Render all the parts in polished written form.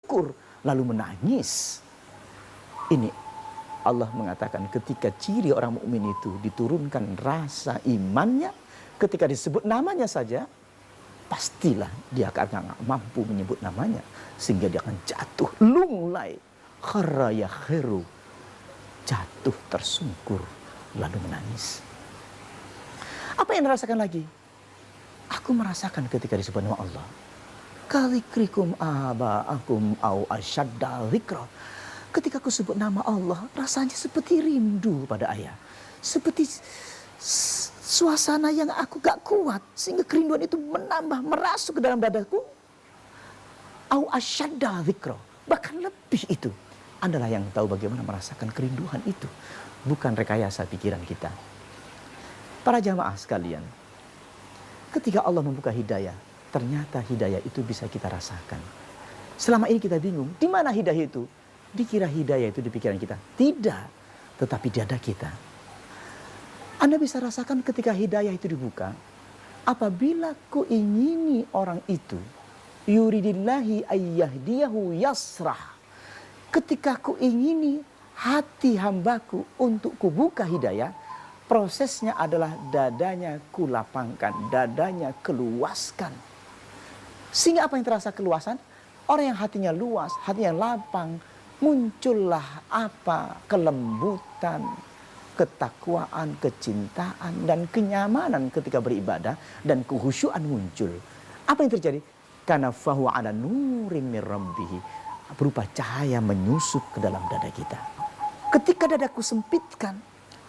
tersungkur lalu menangis. Ini Allah mengatakan ketika ciri orang mukmin itu diturunkan rasa imannya, ketika disebut namanya saja, pastilah dia akan mampu menyebut namanya. Sehingga dia akan jatuh lunglai. Kharra yakhiru. Jatuh tersungkur lalu menangis. Apa yang dirasakan lagi? Aku merasakan ketika disebut nama Allah. Kalikrikum aba'akum au asyadda dzikra. Ketika aku sebut nama Allah, rasanya seperti rindu pada ayah. Seperti suasana yang aku gak kuat. Sehingga kerinduan itu menambah, merasuk ke dalam dadaku. Au asyadda dzikra. Bahkan lebih itu. Andalah yang tahu bagaimana merasakan kerinduan itu. Bukan rekayasa pikiran kita. Para jamaah sekalian. Ketika Allah membuka hidayah, ternyata hidayah itu bisa kita rasakan. Selama ini kita bingung, di mana hidayah itu? Dikira hidayah itu di pikiran kita. Tidak, tetapi di dada kita. Anda bisa rasakan ketika hidayah itu dibuka. Apabila ku ingini orang itu, yuridillahi ayyahdiyahu yasrah. Ketika ku ingini hati hambaku untuk kubuka hidayah, prosesnya adalah dadanya kulapangkan, dadanya keluaskan. Sehingga apa yang terasa keluasan? Orang yang hatinya luas, hatinya lapang, muncullah apa? Kelembutan, ketakwaan, kecintaan, dan kenyamanan ketika beribadah, dan kehusyuan muncul. Apa yang terjadi? Karena fahuwa ala nurim mir rabbihi, berupa cahaya menyusup ke dalam dada kita. Ketika dadaku sempitkan,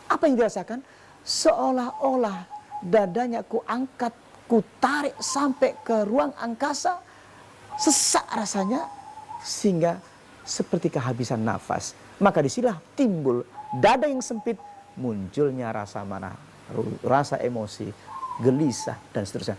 apa yang dirasakan? Seolah-olah dadanya ku angkat, ku tarik sampai ke ruang angkasa. Sesak rasanya sehingga seperti kehabisan nafas. Maka disinilah timbul dada yang sempit, munculnya rasa marah, rasa emosi, gelisah, dan seterusnya.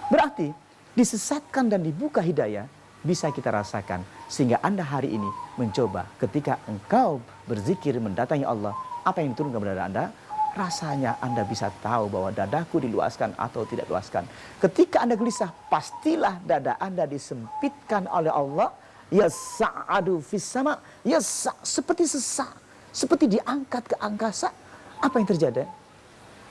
Berarti disesatkan dan dibuka hidayah bisa kita rasakan. Sehingga Anda hari ini mencoba ketika engkau berzikir mendatangi Allah, apa yang turun ke dada Anda? Rasanya Anda bisa tahu bahwa dadaku diluaskan atau tidak luaskan. Ketika Anda gelisah, pastilah dada Anda disempitkan oleh Allah. Yas'adu fis sama, seperti sesak, seperti diangkat ke angkasa. Apa yang terjadi?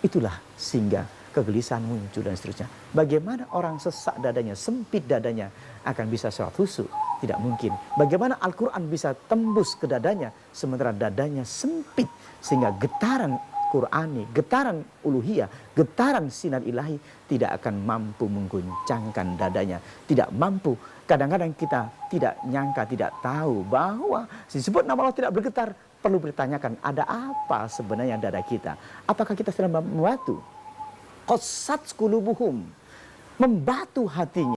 Itulah sehingga kegelisahan muncul dan seterusnya. Bagaimana orang sesak dadanya, sempit dadanya akan bisa sholat khusyuk? Tidak mungkin. Bagaimana Al-Quran bisa tembus ke dadanya sementara dadanya sempit sehingga getaran Qurani, getaran uluhiyah, getaran sinar ilahi tidak akan mampu mengguncangkan dadanya. Tidak mampu. Kadang-kadang kita tidak nyangka, tidak tahu bahwa disebut nama Allah tidak bergetar. Perlu bertanyakan, ada apa sebenarnya dada kita? Apakah kita sedang membatu? Qassat qulubuhum, membatu hatinya.